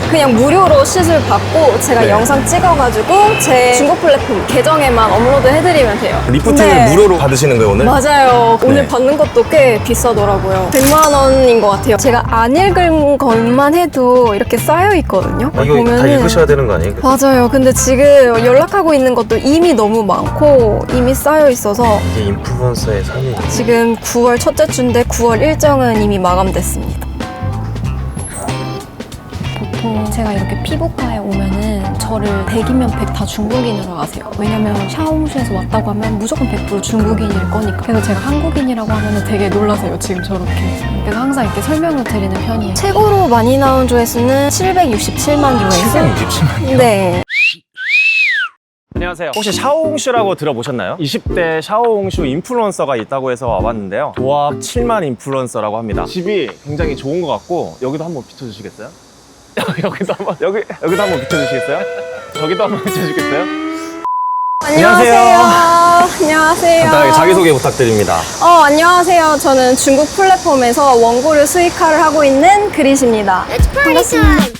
그냥 무료로 시술 받고 제가 네. 영상 찍어가지고 제 중고 플랫폼 계정에만 업로드 해드리면 돼요. 리프팅을 네. 무료로 받으시는 거예요, 오늘? 맞아요. 오늘 네. 받는 것도 꽤 비싸더라고요. 100만 원인 것 같아요. 제가 안 읽은 것만 해도 이렇게 쌓여 있거든요. 이거 다 읽으셔야 되는 거 아니에요? 맞아요. 근데 지금 연락하고 있는 것도 이미 너무 많고 이미 쌓여 있어서 이게 인플루언서의 삶이에요. 지금 9월 첫째 주인데 9월 일정은 이미 마감됐습니다. 보통 제가 이렇게 피부과에 오면은 저를 100이면 100 다 중국인으로 아세요. 왜냐면 샤오무시에서 왔다고 하면 무조건 100% 중국인일 거니까. 그래서 제가 한국인이라고 하면 되게 놀라세요, 지금 저렇게. 그래서 항상 이렇게 설명을 드리는 편이에요. 최고로 많이 나온 조회수는 767만 조회수. 767만이요? 네. 안녕하세요. 혹시 샤오홍슈라고 들어보셨나요? 20대 샤오홍슈 인플루언서가 있다고 해서 와봤는데요. 도합 7만 인플루언서라고 합니다. 집이 굉장히 좋은 것 같고 여기도 한번 비춰주시겠어요? 여기도 한번 비춰주시겠어요? 저기도 한번 비춰주시겠어요? 안녕하세요. 안녕하세요. 간단하게 자기소개 부탁드립니다. 안녕하세요. 저는 중국 플랫폼에서 원고료 수익화를 하고 있는 그릿입니다. 반갑습니다.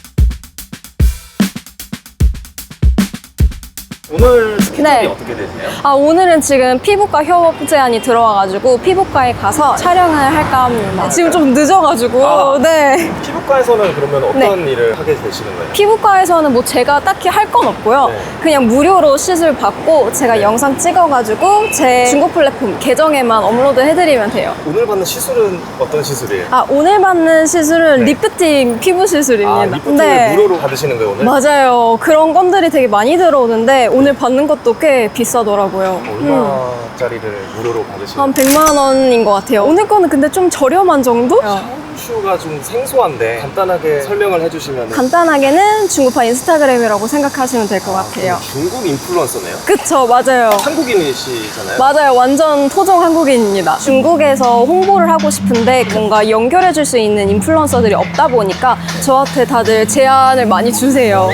오늘 스케줄이 네. 어떻게 되세요? 오늘은 지금 피부과 협업 제안이 들어와가지고 피부과에 가서 촬영을 할까 합니다. 지금 좀 늦어가지고. 네. 피부과에서는 그러면 어떤 일을 하게 되시는 거예요? 피부과에서는 뭐 제가 딱히 할 건 없고요. 네. 그냥 무료로 시술 받고 제가 네. 영상 찍어가지고 제 중고 플랫폼 계정에만 업로드 해드리면 돼요. 오늘 받는 시술은 어떤 시술이에요? 오늘 받는 시술은 네. 리프팅 피부 시술입니다. 리프팅을 무료로 받으시는 거예요, 오늘? 맞아요. 그런 건들이 되게 많이 들어오는데 오늘 받는 것도 꽤 비싸더라고요. 얼마짜리를 무료로 받으시는 한 100만 원인 것 같아요. 오늘 거는 근데 좀 저렴한 정도? 슈가 좀 생소한데 간단하게 설명을 해주시면 간단하게는 중국파 인스타그램이라고 생각하시면 될 것 같아요. 중국 인플루언서네요? 그쵸, 맞아요. 한국인이시잖아요? 맞아요. 완전 토종 한국인입니다. 중국에서 홍보를 하고 싶은데 뭔가 연결해 줄 수 있는 인플루언서들이 없다 보니까 저한테 다들 제안을 많이 주세요.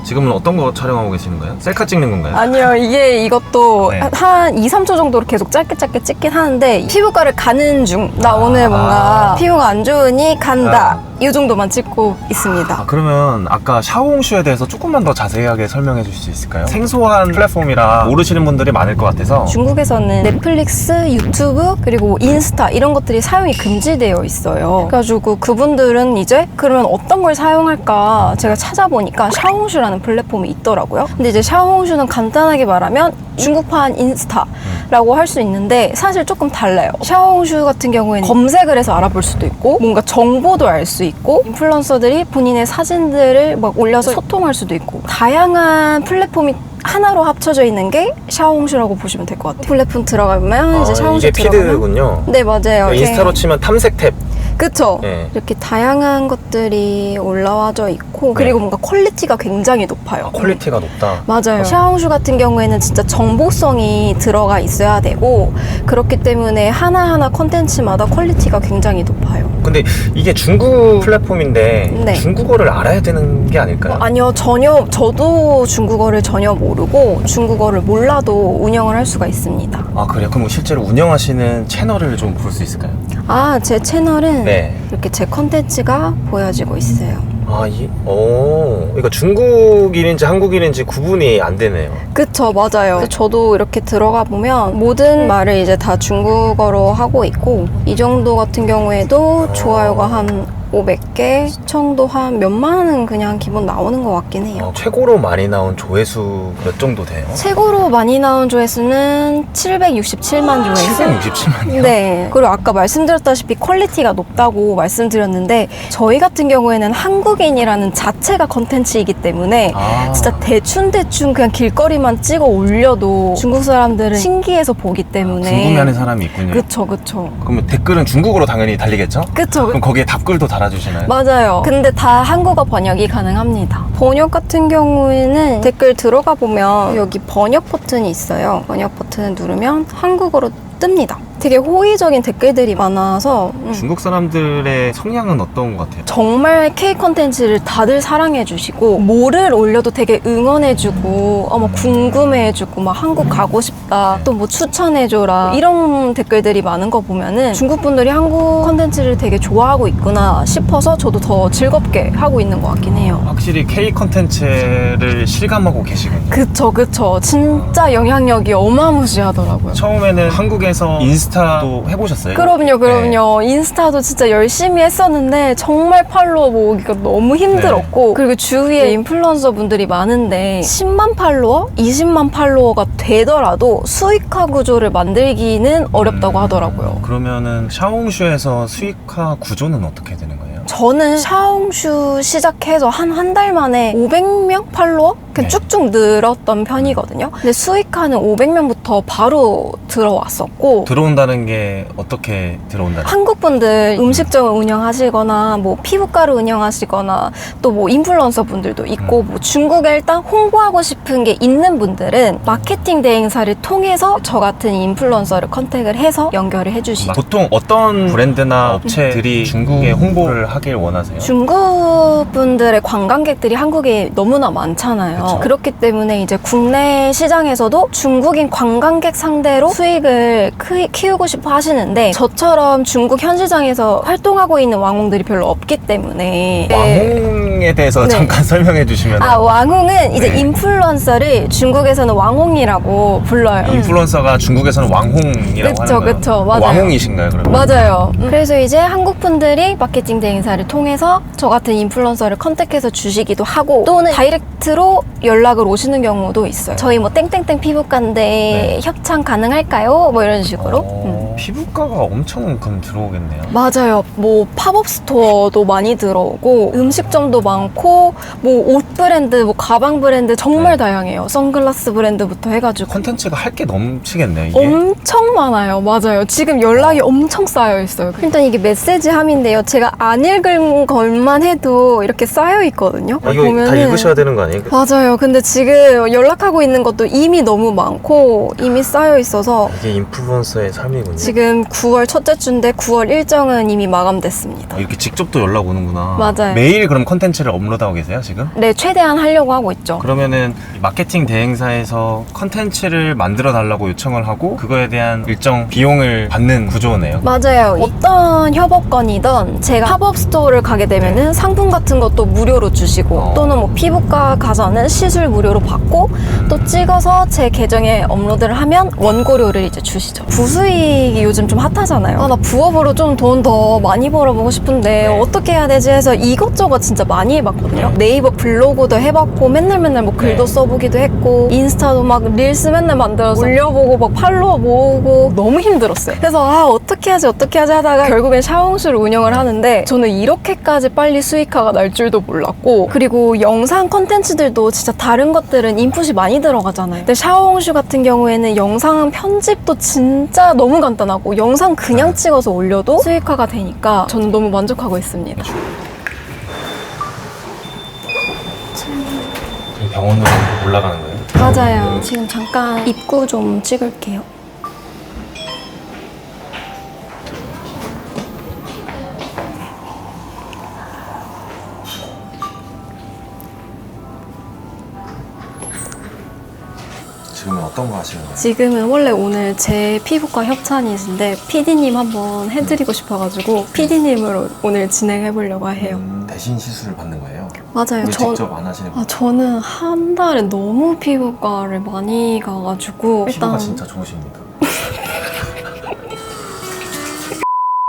지금은 어떤 거 촬영하고 계시는 거예요? 셀카 찍는 건가요? 아니요, 이것도 네. 한 2, 3초 정도로 계속 짧게 찍긴 하는데 피부과를 가는 중. 나 오늘 뭔가 피부가 안 좋으니 간다. 이 정도만 찍고 있습니다. 그러면 아까 샤오홍슈에 대해서 조금만 더 자세하게 설명해 주실 수 있을까요? 생소한 플랫폼이라 모르시는 분들이 많을 것 같아서. 중국에서는 넷플릭스, 유튜브, 그리고 인스타 이런 것들이 사용이 금지되어 있어요. 그래가지고 그분들은 이제 그러면 어떤 걸 사용할까 제가 찾아보니까 샤오홍슈라는 플랫폼이 있더라고요. 근데 이제 샤오홍슈는 간단하게 말하면 중국판 인스타라고 할 수 있는데 사실 조금 달라요. 샤오홍슈 같은 경우에는 검색을 해서 알아볼 수도 있고 뭔가 정보도 알 수 있고 인플루언서들이 본인의 사진들을 막 올려서 소통할 수도 있고 다양한 플랫폼이 하나로 합쳐져 있는 게 샤오홍슈라고 보시면 될 것 같아요. 플랫폼 들어가면 이제 샤오홍슈 이게 들어가면 피드군요. 네, 맞아요. 인스타로 치면 탐색 탭. 그쵸? 네. 이렇게 다양한 것들이 올라와져 있고 그리고 뭔가 퀄리티가 굉장히 높아요. 퀄리티가 높다. 맞아요. 샤오홍슈 같은 경우에는 진짜 정보성이 들어가 있어야 되고 그렇기 때문에 하나하나 컨텐츠마다 퀄리티가 굉장히 높아요. 근데 이게 중국 플랫폼인데 네. 중국어를 알아야 되는 게 아닐까요? 아니요, 전혀 저도 중국어를 전혀 모르고 중국어를 몰라도 운영을 할 수가 있습니다. 그래요? 그럼 실제로 운영하시는 채널을 좀 볼 수 있을까요? 제 채널은 네. 이렇게 제 컨텐츠가 보여지고 있어요. 그러니까 중국인인지 한국인인지 구분이 안 되네요. 그쵸, 맞아요. 그래서 저도 이렇게 들어가 보면 모든 말을 이제 다 중국어로 하고 있고 이 정도 같은 경우에도 좋아요가 한 500개, 시청도 한 몇만은 그냥 기본 나오는 것 같긴 해요. 최고로 많이 나온 조회수 몇 정도 돼요? 최고로 많이 나온 조회수는 767만 조회수. 767만이요? 네. 그리고 아까 말씀드렸다시피 퀄리티가 높다고 말씀드렸는데 저희 같은 경우에는 한국인이라는 자체가 컨텐츠이기 때문에 진짜 대충 그냥 길거리만 찍어 올려도 중국 사람들은 신기해서 보기 때문에 궁금해하는 사람이 있군요. 그쵸. 그러면 댓글은 중국어로 당연히 달리겠죠? 그쵸. 그럼 거기에 답글도 달아주시나요? 맞아요. 근데 다 한국어 번역이 가능합니다. 번역 같은 경우에는 댓글 들어가 보면 여기 번역 버튼이 있어요. 번역 버튼을 누르면 한국어로 뜹니다. 되게 호의적인 댓글들이 많아서 중국 사람들의 성향은 어떤 것 같아요? 정말 K 컨텐츠를 다들 사랑해주시고 뭐를 올려도 되게 응원해주고 뭐 궁금해해주고 막 한국 가고 싶다 또 뭐 추천해줘라 이런 댓글들이 많은 거 보면은 중국 분들이 한국 컨텐츠를 되게 좋아하고 있구나 싶어서 저도 더 즐겁게 하고 있는 것 같긴 해요. 확실히 K 컨텐츠를 실감하고 계시군요. 그쵸. 진짜 영향력이 어마무시하더라고요. 처음에는 한국에서 인스타도 해보셨어요? 그럼요. 인스타도 진짜 열심히 했었는데 정말 팔로워 모으기가 너무 힘들었고 그리고 주위에 인플루언서 분들이 많은데 10만 팔로워, 20만 팔로워가 되더라도 수익화 구조를 만들기는 어렵다고 하더라고요. 그러면은 샤오홍슈에서 수익화 구조는 어떻게 되는 거예요? 저는 샤오홍슈 시작해서 한 달 만에 500명 팔로워? 그냥 쭉쭉 늘었던 편이거든요. 근데 수익화는 500명부터 바로 들어왔었고 들어온다는 게 어떻게 들어온다는 한국 분들 음식점을 운영하시거나 뭐 피부과를 운영하시거나 또 뭐 인플루언서 분들도 있고 뭐 중국에 일단 홍보하고 싶은 게 있는 분들은 마케팅 대행사를 통해서 저 같은 인플루언서를 컨택을 해서 연결을 해주시죠. 보통 어떤 브랜드나 업체들이 중국에 홍보를 하길 원하세요? 중국 분들의 관광객들이 한국에 너무나 많잖아요. 그쵸. 그렇기 때문에 이제 국내 시장에서도 중국인 관광객 상대로 수익을 키우고 싶어 하시는데 저처럼 중국 현 시장에서 활동하고 있는 왕홍들이 별로 없기 때문에 왕홍에 대해서 잠깐 설명해 주시면 왕홍은 이제 네. 인플루언서를 중국에서는 왕홍이라고 불러요. 인플루언서가 중국에서는 왕홍이라고 하는 거예요? 그쵸. 맞아요. 왕홍이신가요 그러면? 맞아요. 그래서 이제 한국 분들이 마케팅 대행사를 통해서 저 같은 인플루언서를 컨택해서 주시기도 하고 또는 다이렉트로 연락을 오시는 경우도 있어요. 저희 뭐 땡땡땡 피부과인데 협찬 가능할까요? 뭐 이런 식으로. 피부과가 엄청 그럼 들어오겠네요. 맞아요. 뭐 팝업 스토어도 많이 들어오고 음식점도 많고 뭐 옷 브랜드, 뭐 가방 브랜드 정말 다양해요. 선글라스 브랜드부터 해가지고 콘텐츠가 할 게 넘치겠네요 이게. 엄청 많아요. 맞아요. 지금 연락이 엄청 쌓여 있어요. 일단 이게 메시지함인데요. 제가 안 읽은 것만 해도 이렇게 쌓여 있거든요. 이거 다 읽으셔야 되는 거 아니에요? 맞아요. 근데 지금 연락하고 있는 것도 이미 너무 많고 이미 쌓여 있어서 이게 인플루언서의 삶이군요. 지금 9월 첫째 주인데 9월 일정은 이미 마감됐습니다. 이렇게 직접 또 연락 오는구나. 맞아요. 매일 그럼 컨텐츠를 업로드하고 계세요 지금? 네, 최대한 하려고 하고 있죠. 그러면은 마케팅 대행사에서 컨텐츠를 만들어 달라고 요청을 하고 그거에 대한 일정 비용을 받는 구조네요. 맞아요. 어떤 협업건이든 제가 팝업 스토어를 가게 되면은 상품 같은 것도 무료로 주시고 또는 뭐 피부과 가서는 시술 무료로 받고 또 찍어서 제 계정에 업로드를 하면 원고료를 이제 주시죠. 부수익이 요즘 좀 핫하잖아요. 나 부업으로 좀 돈 더 많이 벌어보고 싶은데 어떻게 해야 되지 해서 이것저것 진짜 많이 해봤거든요. 네이버 블로그도 해봤고 맨날 뭐 글도 써보기도 했고 인스타도 막 릴스 맨날 만들어서 올려보고 막 팔로워 모으고 너무 힘들었어요. 그래서 어떻게 하지 하다가 결국엔 샤오홍슈를 운영을 하는데 저는 이렇게까지 빨리 수익화가 날 줄도 몰랐고 그리고 영상 컨텐츠들도 진짜 다른 것들은 인풋이 많이 들어가잖아요. 근데 샤오홍슈 같은 경우에는 영상 편집도 진짜 너무 간단하고 영상 그냥 찍어서 올려도 수익화가 되니까 저는 너무 만족하고 있습니다. 병원으로 올라가는 거예요? 맞아요. 지금 잠깐 입구 좀 찍을게요. 지금은 어떤 거 하시는 거예요? 지금은 원래 오늘 제 피부과 협찬이신데 PD님 한번 해드리고 싶어가지고 PD님으로 오늘 진행해보려고 해요. 대신 시술을 받는 거예요? 맞아요. 왜 직접 안 하시는 거예요? 저는 한 달에 너무 피부과를 많이 가가지고 피부가 진짜 좋으십니다.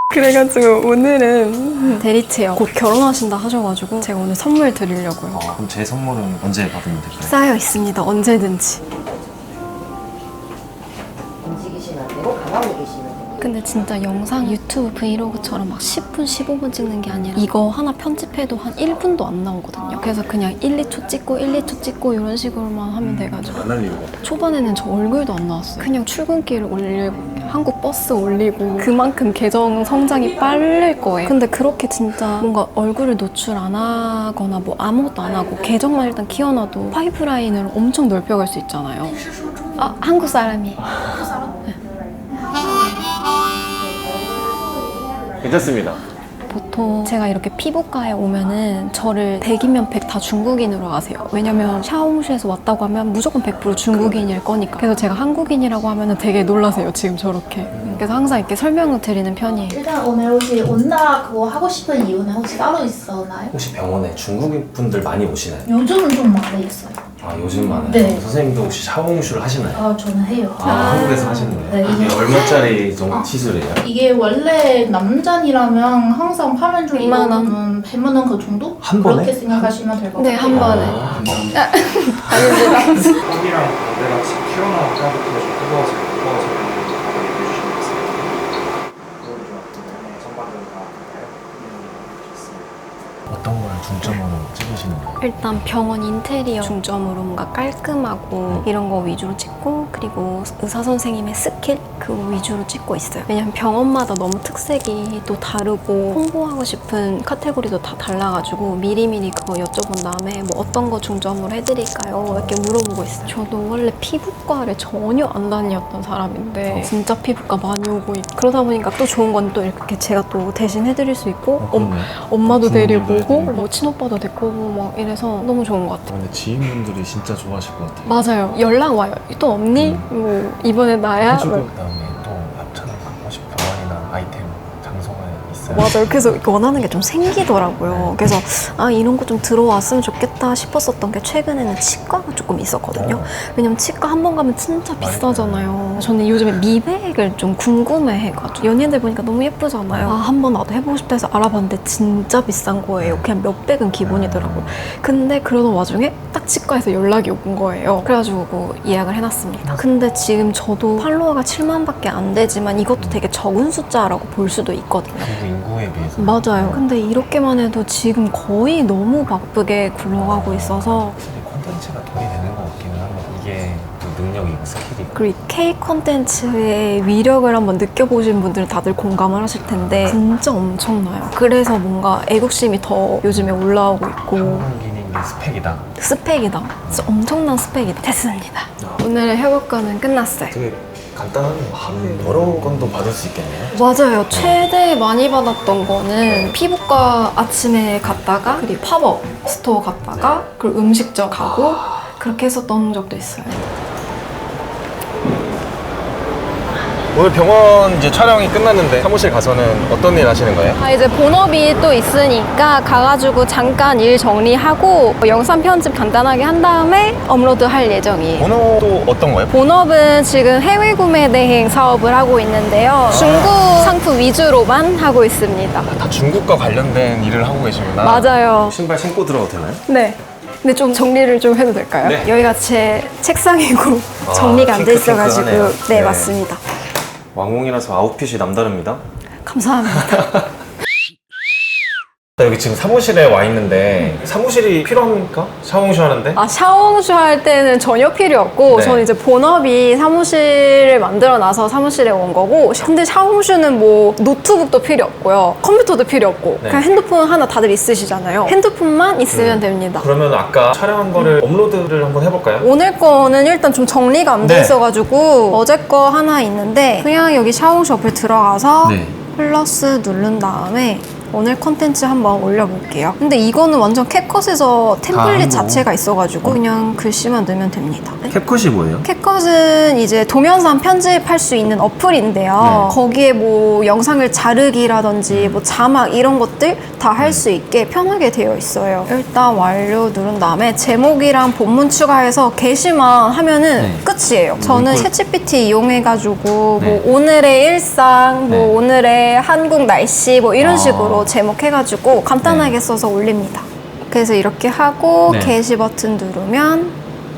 그래가지고 오늘은 대리체요. 곧 결혼하신다 하셔가지고 제가 오늘 선물 드리려고요. 그럼 제 선물은 언제 받으면 될까요? 쌓여 있습니다. 언제든지. 움직이시면 되고 가만히 계시면 되고. 근데 진짜 영상 유튜브 브이로그처럼 막 10분, 15분 찍는 게 아니라 이거 하나 편집해도 한 1분도 안 나오거든요. 그래서 그냥 1, 2초 찍고 1, 2초 찍고 이런 식으로만 하면 돼가지고 안 할 이유가 초반에는 저 얼굴도 안 나왔어요. 그냥 출근길 올리고 한국 버스 올리고 그만큼 계정 성장이 빠를 거예요. 근데 그렇게 진짜 뭔가 얼굴을 노출 안 하거나 뭐 아무것도 안 하고 계정만 일단 키워놔도 파이프라인을 엄청 넓혀갈 수 있잖아요. 한국 사람이. 괜찮습니다. 보통 제가 이렇게 피부과에 오면은 저를 100이면 100 다 중국인으로 아세요. 왜냐면 샤오홍슈에서 왔다고 하면 무조건 100% 중국인일 거니까. 그래서 제가 한국인이라고 하면은 되게 놀라세요. 지금 저렇게. 그래서 항상 이렇게 설명을 드리는 편이에요. 일단 오늘 혹시 온나 그거 하고 싶은 이유는 혹시 따로 있었나요? 혹시 병원에 중국인 분들 많이 오시나요? 요즘은 좀 많이 있어요. 아 요즘 많아요? 네. 선생님도 혹시 샤워홍슈를 하시나요? 저는 해요. 한국에서 하시는 거예요? 네. 이게 얼마짜리 정도 시술이에요? 이게 원래 남잔이라면 항상 파면 중 2만 원. 이거는 100만 원 그 정도? 한 번에? 그렇게 생각하시면 될 것 네, 같아요. 한 번에. 턱이랑 반대같이 튀어나온 때부터 좀 뜨거워지면 바로 얘기해 주시면 되겠습니다. 거울이 좀 전반적으로 다 좋습니다. 어떤 걸 중점으로 찍으시는 거예요? 일단 병원 인테리어 중점으로 뭔가 깔끔하고 이런 거 위주로 찍고, 그리고 의사 선생님의 스킬 그거 위주로 찍고 있어요. 왜냐면 병원마다 너무 특색이 또 다르고 홍보하고 싶은 카테고리도 다 달라가지고 미리미리 그거 여쭤본 다음에 뭐 어떤 거 중점으로 해드릴까요? 이렇게 물어보고 있어요. 저도 원래 피부과를 전혀 안 다녔던 사람인데 진짜 피부과 많이 오고 있고, 그러다 보니까 또 좋은 건 또 이렇게 제가 또 대신 해드릴 수 있고 엄마도 데리고 오고 뭐 친오빠도 데리고 오고 막 이래서 너무 좋은 것 같아요. 근데 지인분들이 진짜 좋아하실 것 같아요. 맞아요. 연락 와요. 또 없니? 뭐 이번에 나야? 해주고 막. 그다음에 또 협찬을 받고 싶은 병원이나 아이템 장소가 있어요? 맞아요. 그래서 원하는 게 좀 생기더라고요. 그래서 아 이런 거 좀 들어왔으면 좋겠다 싶었었던 게 최근에는 치과가 조금 있었거든요. 왜냐면 치과 한 번 가면 진짜 비싸잖아요. 저는 요즘에 미백을 좀 궁금해해가지고 연예인들 보니까 너무 예쁘잖아요. 아 한 번 나도 해보고 싶다 해서 알아봤는데 진짜 비싼 거예요. 그냥 몇백은 기본이더라고요. 근데 그러던 와중에 딱 치과에서 연락이 온 거예요. 그래가지고 예약을 해놨습니다. 근데 지금 저도 팔로워가 7만밖에 안 되지만 이것도 되게 적은 숫자라고 볼 수도 있거든요. 한국 인구에 비해서 맞아요. 근데 이렇게만 해도 지금 거의 너무 바쁘게 굴러가고 있어서, 확실히 콘텐츠가 돈이 되는 것 같기는 합니다. 이게 또 능력이고 스킬이고. 그리고 K 콘텐츠의 위력을 한번 느껴보신 분들은 다들 공감을 하실 텐데 진짜 엄청나요. 그래서 뭔가 애국심이 더 요즘에 올라오고 있고 한국인인 게 스펙이다. 스펙이다. 진짜 엄청난 스펙이 됐습니다. 오늘의 협업과는 끝났어요. 되게 간단하네요. 하루에 여러 건도 받을 수 있겠네요. 맞아요. 최대 많이 받았던 거는 피부과 아침에 갔다가, 그리고 팝업 스토어 갔다가, 그리고 음식점 가고 그렇게 했었던 적도 있어요. 오늘 병원 이제 촬영이 끝났는데 사무실 가서는 어떤 일 하시는 거예요? 아, 이제 본업이 또 있으니까 가가지고 잠깐 일 정리하고 영상 편집 간단하게 한 다음에 업로드 할 예정이에요. 번호도 어떤 거예요? 본업은 지금 해외 구매 대행 사업을 하고 있는데요. 중국 상품 위주로만 하고 있습니다. 다 중국과 관련된 일을 하고 계시구나. 맞아요. 신발 신고 들어가도 되나요? 네. 근데 좀 정리를 좀 해도 될까요? 네. 여기가 제 책상이고 정리가 안 돼 있어가지고. 핑크핑크하네요. 네, 네. 맞습니다. 왕홍이라서 아웃핏이 남다릅니다. 감사합니다. 여기 지금 사무실에 와 있는데 사무실이 필요합니까? 샤워홍슈 하는데? 아, 샤워홍슈 할 때는 전혀 필요 없고, 네. 저는 이제 본업이 사무실을 만들어 놔서 사무실에 온 거고, 근데 샤워홍슈는 뭐 노트북도 필요 없고요, 컴퓨터도 필요 없고, 네. 그냥 핸드폰 하나 다들 있으시잖아요. 핸드폰만 있으면 됩니다. 그러면 아까 촬영한 거를 업로드를 한번 해볼까요? 오늘 거는 일단 좀 정리가 안 돼 네. 있어가지고 어제 거 하나 있는데, 그냥 여기 샤워홍슈 어플 들어가서 네. 플러스 누른 다음에 오늘 컨텐츠 한번 올려볼게요. 근데 이거는 완전 캡컷에서 템플릿 한국. 자체가 있어가지고 그냥 글씨만 넣으면 됩니다. 캡컷이 뭐예요? 캡컷은 이제 동영상 편집할 수 있는 어플인데요. 거기에 뭐 영상을 자르기라든지 뭐 자막 이런 것들 다 할 수 있게 편하게 되어 있어요. 일단 완료 누른 다음에 제목이랑 본문 추가해서 게시만 하면은 끝이에요. 저는 챗GPT 이용해가지고 뭐 오늘의 일상, 뭐 오늘의 한국 날씨 뭐 이런 식으로 제목 해가지고 간단하게 써서 올립니다. 그래서 이렇게 하고 게시 버튼 누르면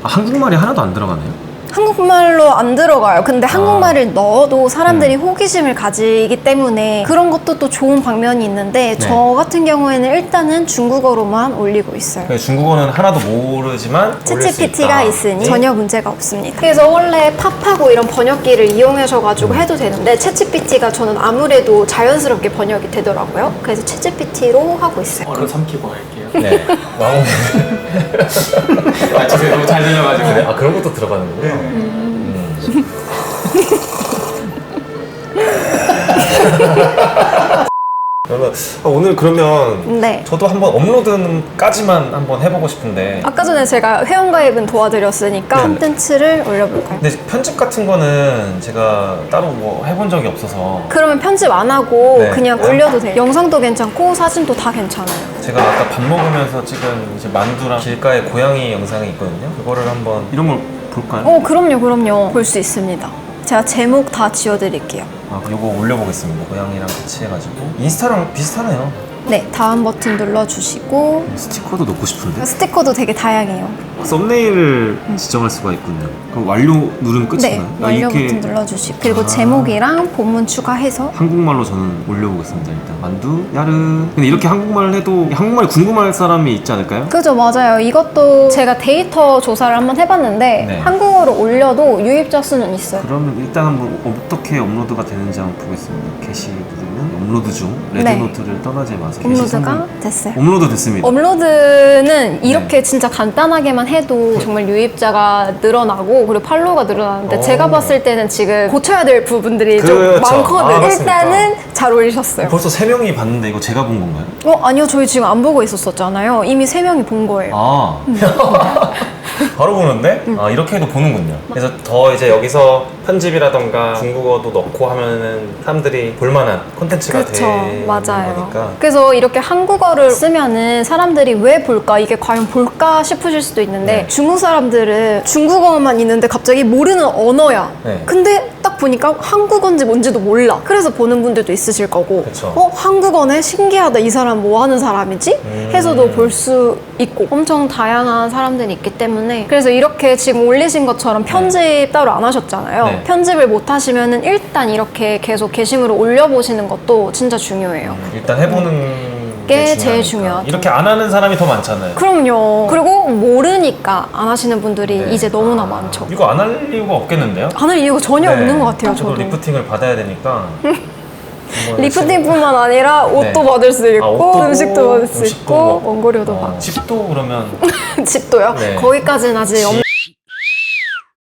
한국말이 하나도 안 들어가네요. 한국말로 안 들어가요. 근데 한국말을 넣어도 사람들이 호기심을 가지기 때문에 그런 것도 또 좋은 방면이 있는데 저 같은 경우에는 일단은 중국어로만 올리고 있어요. 중국어는 하나도 모르지만 올릴 수 챗GPT가 있다. 있으니 전혀 문제가 없습니다. 그래서 원래 팝하고 이런 번역기를 이용하셔가지고 해도 되는데 챗GPT가 저는 아무래도 자연스럽게 번역이 되더라고요. 그래서 챗GPT로 하고 있어요. 얼른 삼키고 할게요. 네. 왕홍. 죄송해요. 너무 잘 들려가지고. 아 그런 것도 들어가는군요. 그러면 오늘 그러면 네. 저도 한번 업로드까지만 한번 해보고 싶은데 아까 전에 제가 회원가입은 도와드렸으니까 네네. 콘텐츠를 올려볼까요? 근데 편집 같은 거는 제가 따로 뭐 해본 적이 없어서 그러면 편집 안 하고 네. 그냥 올려도 돼요. 영상도 괜찮고 사진도 다 괜찮아요. 제가 아까 밥 먹으면서 찍은 이제 만두랑 길가의 고양이 영상이 있거든요. 그거를 한번 이런 걸 볼까요? 그럼요. 볼 수 있습니다. 제가 제목 다 지워드릴게요. 아, 요거 올려보겠습니다. 고양이랑 같이 해가지고 인스타랑 비슷하네요. 네, 다음 버튼 눌러주시고 스티커도 넣고 싶은데 스티커도 되게 다양해요. 썸네일을 지정할 수가 있군요. 그럼 완료 누르면 네, 끝인가요? 완료 버튼 눌러주시고 그리고 제목이랑 본문 추가해서 한국말로 저는 올려보겠습니다. 일단 만두 야르. 근데 이렇게 한국말을 해도 한국말 궁금할 사람이 있지 않을까요? 그죠, 맞아요. 이것도 제가 데이터 조사를 한번 해봤는데 네. 한국어로 올려도 유입자 수는 있어요. 그러면 일단 한번 어떻게 업로드가 되는지 한번 보겠습니다. 게시 누르면 업로드 중 네. 레드노트를 떠나지 마세요. 게시 업로드가 성공. 됐어요. 업로드 됐습니다. 업로드는 이렇게 진짜 간단하게만 해도 정말 유입자가 늘어나고 그리고 팔로우가 늘어나는데 오. 제가 봤을 때는 지금 고쳐야 될 부분들이 좀 그렇죠. 많거든요. 아, 맞습니까? 일단은 잘 올리셨어요. 벌써 3명이 봤는데 이거 제가 본 건가요? 아니요. 저희 지금 안 보고 있었잖아요. 이미 3명이 본 거예요. 아 바로 보는데? 아 이렇게 해도 보는군요. 그래서 더 이제 여기서 편집이라던가 중국어도 넣고 하면은 사람들이 볼만한 콘텐츠가 그쵸, 되는 맞아요. 거니까. 그래서 이렇게 한국어를 쓰면은 사람들이 왜 볼까? 이게 과연 볼까 싶으실 수도 있는데 네. 중국 사람들은 중국어만 있는데 갑자기 모르는 언어야. 네. 근데 딱 보니까 한국어인지 뭔지도 몰라. 그래서 보는 분들도 있으실 거고. 그쵸. 한국어네? 신기하다. 이 사람 뭐 하는 사람이지? 해서도 볼 수 있고. 엄청 다양한 사람들이 있기 때문에. 그래서 이렇게 지금 올리신 것처럼 편집 따로 안 하셨잖아요. 네. 편집을 못 하시면은 일단 이렇게 계속 게시물을 올려보시는 것도 진짜 중요해요. 일단 해보는 게 제일 중요하니까. 중요하죠. 이렇게 안 하는 사람이 더 많잖아요. 그럼요. 그리고 모르니까 안 하시는 분들이 네. 이제 너무나 많죠. 이거 안 할 이유가 없겠는데요? 안 할 이유가 전혀 네. 없는 것 같아요, 저도 저도. 리프팅을 받아야 되니까 한번 리프팅뿐만 아니라 옷도 네. 받을 수 있고 옷도 음식도 받을 수 음식도 있고 뭐. 원고료도 받고 집도 그러면 집도요? 네. 거기까지는 아직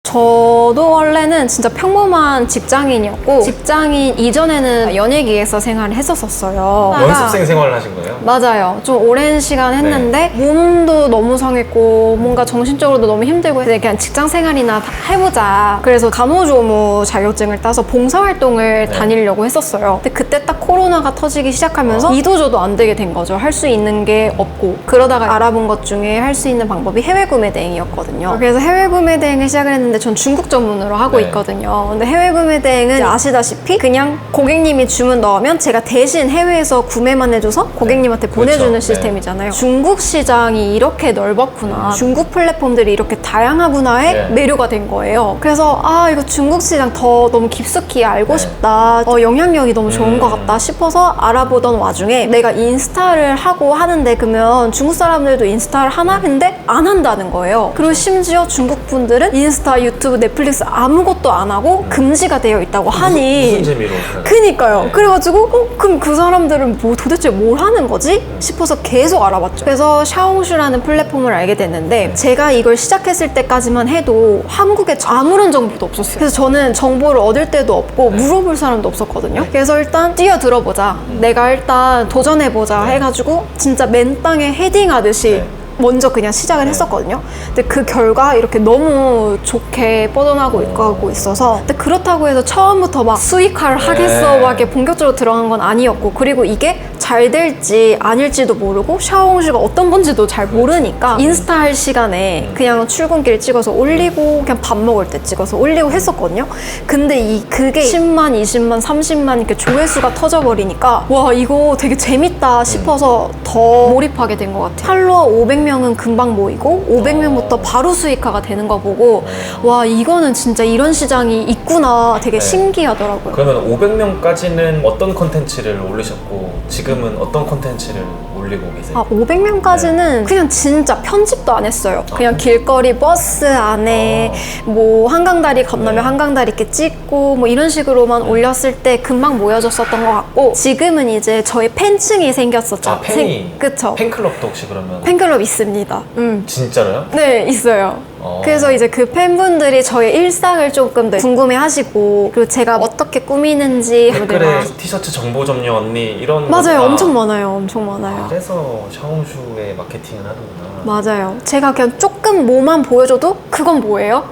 저도 원래는 진짜 평범한 직장인이었고 직장인 이전에는 연예기획사 생활을 했었어요. 연습생 생활을 하신 거예요? 맞아요. 좀 오랜 시간 했는데 몸도 너무 상했고 뭔가 정신적으로도 너무 힘들고 해서 그냥 직장 생활이나 해보자. 그래서 간호조무 자격증을 따서 봉사활동을 네. 다니려고 했었어요. 근데 그때 딱 코로나가 터지기 시작하면서 이도저도 안 되게 된 거죠. 할 수 있는 게 없고 그러다가 알아본 것 중에 할 수 있는 방법이 해외 구매 대행이었거든요. 그래서 해외 구매 대행을 시작을 했는데 전 중국 전문으로 하고 네. 있거든요. 근데 해외 구매 대행은 아시다시피 그냥 고객님이 주문 넣으면 제가 대신 해외에서 구매만 해줘서 고객님한테 보내주는 그렇죠. 시스템이잖아요. 중국 시장이 이렇게 넓었구나. 중국 플랫폼들이 이렇게 다양하구나에 네. 매료가 된 거예요. 그래서 이거 중국 시장 더 너무 깊숙이 알고 네. 싶다. 영향력이 너무 좋은 것 같다 싶어서 알아보던 와중에 내가 인스타를 하고 하는데 그러면 중국 사람들도 인스타를 하나? 근데 안 한다는 거예요. 그리고 심지어 중국 분들은 인스타, 유튜브, 넷플릭스 아무것도 안 하고 금지가 되어 있다고 하니 무슨 재미로? 그니까요. 네. 그래가지고 그럼 그 사람들은 뭐 도대체 뭘 하는 거지? 싶어서 계속 알아봤죠. 그래서 샤오슈라는 플랫폼을 알게 됐는데 제가 이걸 시작했을 때까지만 해도 한국에 아무런 정보도 없었어요. 그래서 저는 정보를 얻을 데도 없고 물어볼 사람도 없었거든요. 그래서 일단 뛰어들어보자. 내가 일단 도전해보자 해가지고 진짜 맨 땅에 헤딩하듯이 네. 먼저 그냥 시작을 했었거든요. 근데 그 결과 이렇게 너무 좋게 뻗어나고 가고 있어서 근데 그렇다고 해서 처음부터 막 수익화를 하겠어 막 이렇게 본격적으로 들어간 건 아니었고 그리고 이게 잘 될지 아닐지도 모르고 샤오홍슈가 어떤 건지도 잘 모르니까 인스타 할 시간에 그냥 출근길 찍어서 올리고 그냥 밥 먹을 때 찍어서 올리고 했었거든요. 근데 그게 10만, 20만, 30만 이렇게 조회수가 터져버리니까 와 이거 되게 재밌다 싶어서 더 몰입하게 된 것 같아요. 팔로워 500명은 금방 모이고 500명부터 바로 수익화가 되는 거 보고 와 이거는 진짜 이런 시장이 있구나 되게 신기하더라고요. 그러면 500명까지는 어떤 콘텐츠를 올리셨고 지금은 어떤 콘텐츠를 올리고 계세요? 500명까지는 그냥 진짜 편집도 안 했어요. 그냥 길거리 버스 안에 뭐 한강다리 건너면 한강다리 이렇게 찍고 뭐 이런 식으로만 올렸을 때 금방 모여졌었던 것 같고 지금은 이제 저희 팬층이 생겼었죠. 팬이? 그쵸. 팬클럽도 혹시 그러면? 팬클럽 있습니다. 진짜로요? 네, 있어요. 그래서 이제 그 팬분들이 저의 일상을 조금 더 궁금해하시고 그리고 제가 어떻게 꾸미는지 댓글에 티셔츠 정보 점유 언니 이런 맞아요. 거가- 엄청 많아요. 엄청 많아요. 그래서 샤오슈의 마케팅을 하는구나. 맞아요. 제가 그냥 조금 뭐만 보여줘도 그건 뭐예요?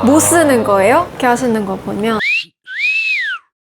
못 쓰는 거예요? 이렇게 하시는 거 보면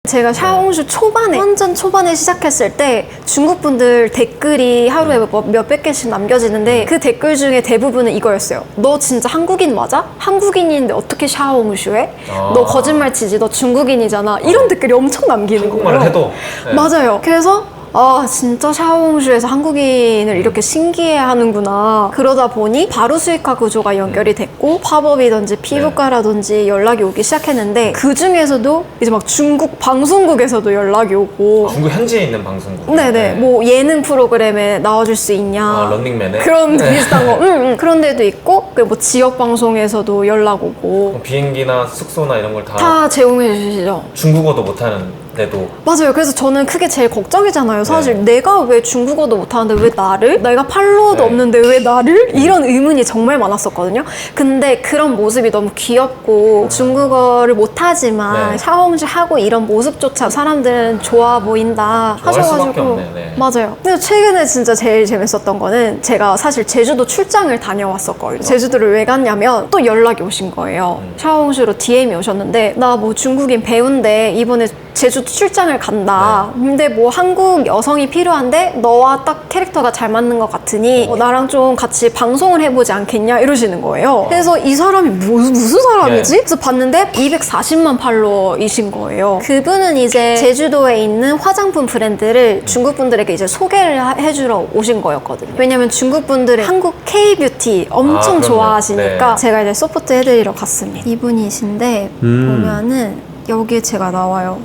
제가 샤오홍슈 초반에 완전 초반에 시작했을 때 중국 분들 댓글이 하루에 몇백 개씩 남겨지는데 그 댓글 중에 대부분은 이거였어요. 너 진짜 한국인 맞아? 한국인인데 어떻게 샤오홍슈 해? 너 거짓말 치지? 너 중국인이잖아. 이런 댓글이 엄청 남기는 거예요. 한국말을 해도 네. 맞아요. 그래서 아 진짜 샤오홍슈에서 한국인을 이렇게 신기해하는구나. 그러다 보니 바로 수익화 구조가 연결이 됐고 팝업이든지 피부과라든지 연락이 오기 시작했는데 그 중에서도 이제 막 중국 방송국에서도 연락이 오고 중국 현지에 있는 방송국. 네네 뭐 예능 프로그램에 나와줄 수 있냐 런닝맨에 그런 비슷한 거 그런 데도 있고 그리고 뭐 지역 방송에서도 연락 오고 비행기나 숙소나 이런 걸 다 제공해 주시죠. 중국어도 못하는데도 맞아요. 그래서 저는 그게 제일 걱정이잖아요. 사실 내가 왜 중국어도 못하는데 왜 나를? 내가 팔로워도 없는데 왜 나를? 이런 의문이 정말 많았었거든요. 근데 그런 모습이 너무 귀엽고 중국어를 못하지만 샤오홍슈 하고 이런 모습조차 사람들은 좋아 보인다 좋아할 수밖에 하셔가지고 없네. 네. 맞아요. 근데 최근에 진짜 제일 재밌었던 거는 제가 사실 제주도 출장을 다녀왔었거든요. 제주도를 왜 갔냐면 또 연락이 오신 거예요. 샤오홍슈로 DM이 오셨는데 나 뭐 중국인 배우인데 이번에 제주도 출장을 간다. 근데 뭐 한국 여성이 필요한데 너와 딱 캐릭터가 잘 맞는 것 같으니 나랑 좀 같이 방송을 해보지 않겠냐 이러시는 거예요. 그래서 이 사람이 무슨 사람이지? 그래서 봤는데 240만 팔로워이신 거예요. 그분은 이제 제주도에 있는 화장품 브랜드를 중국 분들에게 이제 소개를 해주러 오신 거였거든요. 왜냐면 중국 분들은 한국 K-뷰티 엄청 그럼요. 좋아하시니까 네. 제가 이제 서포트 해드리러 갔습니다. 이분이신데 보면은 여기에 제가 나와요.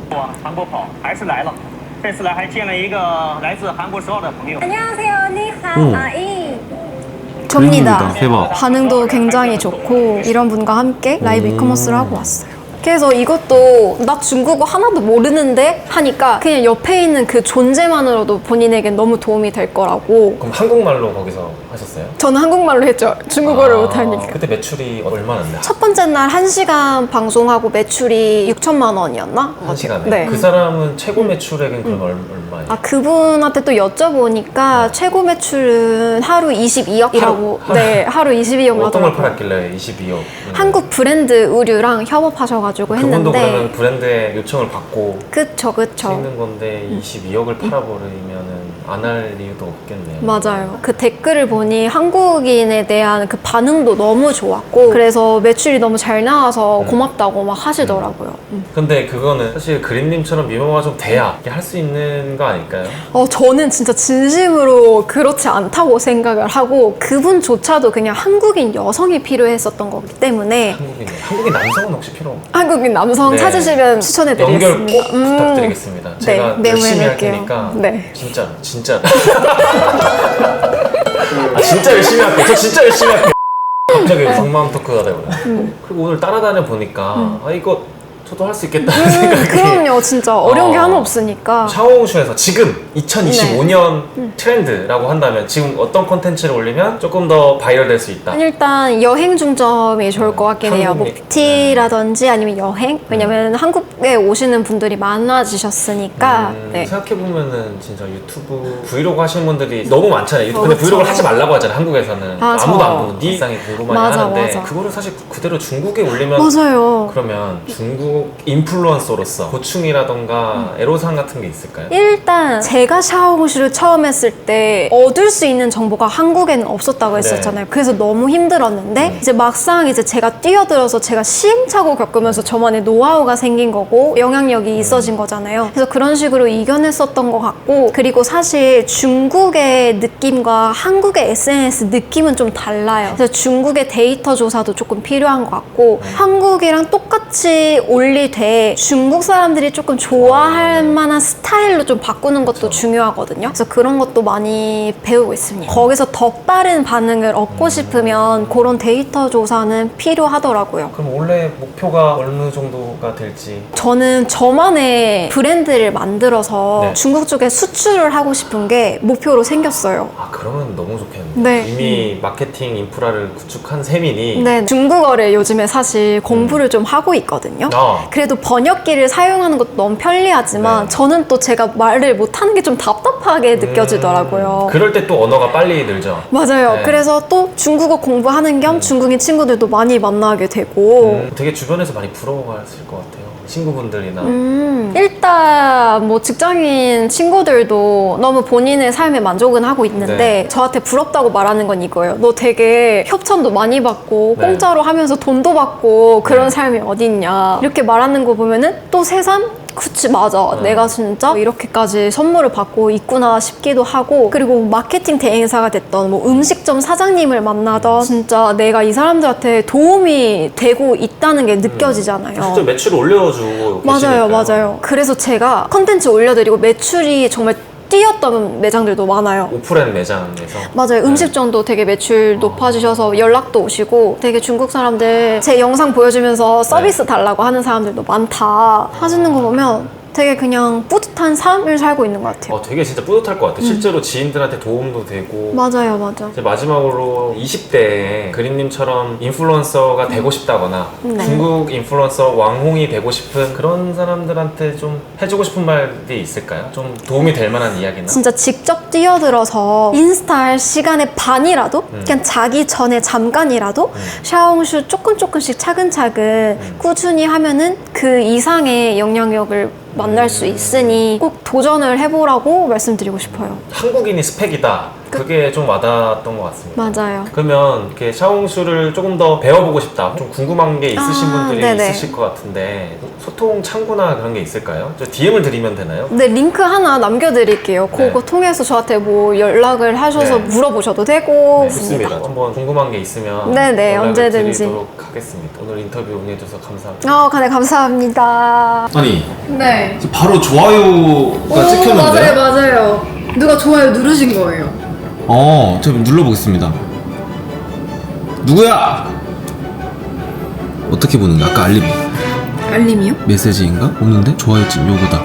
韩国跑还是来了，这次来还见了一个来自韩国首尔的朋友。 안녕하세요. 니하오. 아이. 접니다. 대박. 반응도 굉장히 좋고 이런 분과 함께 라이브 이커머스를 하고 왔어요. 그래서 이것도 나 중국어 하나도 모르는데 하니까 그냥 옆에 있는 그 존재만으로도 본인에게 너무 도움이 될 거라고. 그럼 한국말로 거기서 하셨어요? 저는 한국말로 했죠. 중국어를 못하니까. 그때 매출이 얼마였나요? 첫 번째 날 1시간 방송하고 매출이 6천만 원이었나? 한 시간에? 네. 그 사람은 최고 매출액은 그럼 얼마예요? 아 그분한테 또 여쭤보니까 최고 매출은 하루 22억이라고. 네, 하루 22억 어떤 걸 하더라고요. 팔았길래 22억? 한국 브랜드 의류랑 협업하셔가지고 그분도 그러면 했는데 브랜드의 요청을 받고 그쵸 찍는 건데 22억을 팔아버리면은 안 할 이유도 없겠네요. 맞아요. 그 댓글을 보니 한국인에 대한 그 반응도 너무 좋았고 그래서 매출이 너무 잘 나와서 고맙다고 막 하시더라고요. 근데 그거는 사실 그린님처럼 미모가 좀 돼야 할 수 있는 거 아닐까요? 저는 진짜 진심으로 그렇지 않다고 생각을 하고 그분조차도 그냥 한국인 여성이 필요했었던 거기 때문에 한국인 남성은 혹시 필요 없나요? 한국인 남성 네. 찾으시면 추천해드리겠습니다. 연결 꼭 부탁드리겠습니다. 제가 네, 열심히 할 메모해놓을게요. 테니까 네. 진짜 진짜 열심히 할게요. 저 진짜 열심히 할게요. 갑자기 속마음 토크가 되고요. 그리고 오늘 따라다녀 보니까 아 이거 저도 할 수 있겠다 생각이. 그럼요. 진짜 어려운 게 하나 없으니까. 샤오홍슈에서 지금 2025년 트렌드라고 한다면 지금 어떤 콘텐츠를 올리면 조금 더 바이럴 될 수 있다? 일단 여행 중점이 좋을 것 같긴 해요. 뭐 한국이- 뷰티라든지 아니면 여행. 왜냐면 한국에 오시는 분들이 많아지셨으니까. 네. 생각해보면은 진짜 유튜브 브이로그 하시는 분들이 너무 많잖아요. 근데 그렇죠. 브이로그를 하지 말라고 하잖아요. 한국에서는 맞아. 아무도 안 보고 네 일상이 궁금하게 맞아, 하는데 맞아. 그거를 사실 그대로 중국에 올리면 맞아요. 그러면 중국 인플루언서로서 고충이라던가 애로사항 같은 게 있을까요? 일단 제가 샤오홍슈를 처음 했을 때 얻을 수 있는 정보가 한국에는 없었다고 했었잖아요. 그래서 너무 힘들었는데 이제 막상 이제 제가 뛰어들어서 제가 시행착오 겪으면서 저만의 노하우가 생긴 거고 영향력이 있어진 거잖아요. 그래서 그런 식으로 이겨냈었던 것 같고 그리고 사실 중국의 느낌과 한국의 SNS 느낌은 좀 달라요. 그래서 중국의 데이터 조사도 조금 필요한 것 같고 한국이랑 똑같이 올려 분리돼 중국 사람들이 조금 좋아할 만한 스타일로 좀 바꾸는 것도 중요하거든요. 그래서 그런 것도 많이 배우고 있습니다. 거기서 더 빠른 반응을 얻고 싶으면 그런 데이터 조사는 필요하더라고요. 그럼 원래 목표가 어느 정도가 될지. 저는 저만의 브랜드를 만들어서 네. 중국 쪽에 수출을 하고 싶은 게 목표로 생겼어요. 아, 그러면 너무 좋겠는데. 네. 이미 마케팅 인프라를 구축한 셈이니. 네, 중국어를 요즘에 사실 공부를 좀 하고 있거든요. 아. 그래도 번역기를 사용하는 것도 너무 편리하지만 네. 저는 또 제가 말을 못하는 게 좀 답답하게 느껴지더라고요. 그럴 때 또 언어가 빨리 늘죠. 맞아요. 네. 그래서 또 중국어 공부하는 겸 중국인 친구들도 많이 만나게 되고 되게 주변에서 많이 부러워하실 것 같아요. 친구분들이나. 일단 뭐 직장인 친구들도 너무 본인의 삶에 만족은 하고 있는데 네. 저한테 부럽다고 말하는 건 이거예요. 너 되게 협찬도 많이 받고 네. 공짜로 하면서 돈도 받고 그런 네. 삶이 어딨냐 이렇게 말하는 거 보면은 또 새삼 그치 맞아 내가 진짜 이렇게까지 선물을 받고 있구나 싶기도 하고 그리고 마케팅 대행사가 됐던 뭐 음식점 사장님을 만나던 진짜 내가 이 사람들한테 도움이 되고 있다는 게 느껴지잖아요. 실제 매출을 올려주고 맞아요, 계시니까요. 맞아요. 그래서 제가 컨텐츠 올려드리고 매출이 정말 뛰었던 매장들도 많아요. 오프라인 매장에서. 맞아요. 음식점도 되게 매출 높아지셔서 연락도 오시고 되게 중국 사람들 제 영상 보여주면서 서비스 달라고 하는 사람들도 많다 하시는 거 보면 되게 그냥 뿌듯한 삶을 살고 있는 것 같아요. 되게 진짜 뿌듯할 것 같아요. 실제로 지인들한테 도움도 되고. 맞아요, 맞아. 이제 마지막으로 20대에 그린님처럼 인플루언서가 되고 싶다거나 네. 중국 인플루언서 왕홍이 되고 싶은 그런 사람들한테 좀 해주고 싶은 말이 있을까요? 좀 도움이 될 만한 이야기나? 진짜 직접 뛰어들어서 인스타 할 시간의 반이라도 그냥 자기 전에 잠깐이라도 샤오홍슈 조금씩 차근차근 꾸준히 하면은 그 이상의 영향력을 만날 수 있으니 꼭 도전을 해보라고 말씀드리고 싶어요. 한국인이 스펙이다. 그게 좀 와닿았던 것 같습니다. 맞아요. 그러면 이렇게 샤오홍슈를 조금 더 배워보고 싶다. 좀 궁금한 게 있으신 분들이 네네. 있으실 것 같은데 소통 창구나 그런 게 있을까요? 저 DM을 드리면 되나요? 네, 링크 하나 남겨드릴게요. 네. 그거 통해서 저한테 뭐 연락을 하셔서 네. 물어보셔도 되고. 네, 좋습니다. 한번 궁금한 게 있으면 네네, 연락을 언제든지. 드리도록 하겠습니다. 오늘 인터뷰 응해주셔서 감사합니다. 네, 감사합니다. 아니 네. 바로 좋아요가 찍혔는데요? 맞아요. 누가 좋아요 누르신 거예요. 제가 눌러보겠습니다. 누구야? 어떻게 보는 거야? 아까 알림이요? 메시지인가? 없는데? 좋아요집 요거다.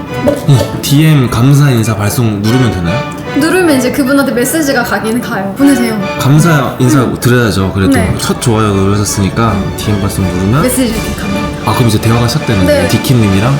DM 감사 인사 발송 누르면 되나요? 누르면 이제 그분한테 메시지가 가긴 가요. 보내세요. 감사 인사 드려야죠. 그래도 네. 첫 좋아요 누르셨으니까 DM 발송 누르면 메시지 이렇게 갑니다. 그럼 이제 대화가 시작되는 거예요? 네. 디키님이랑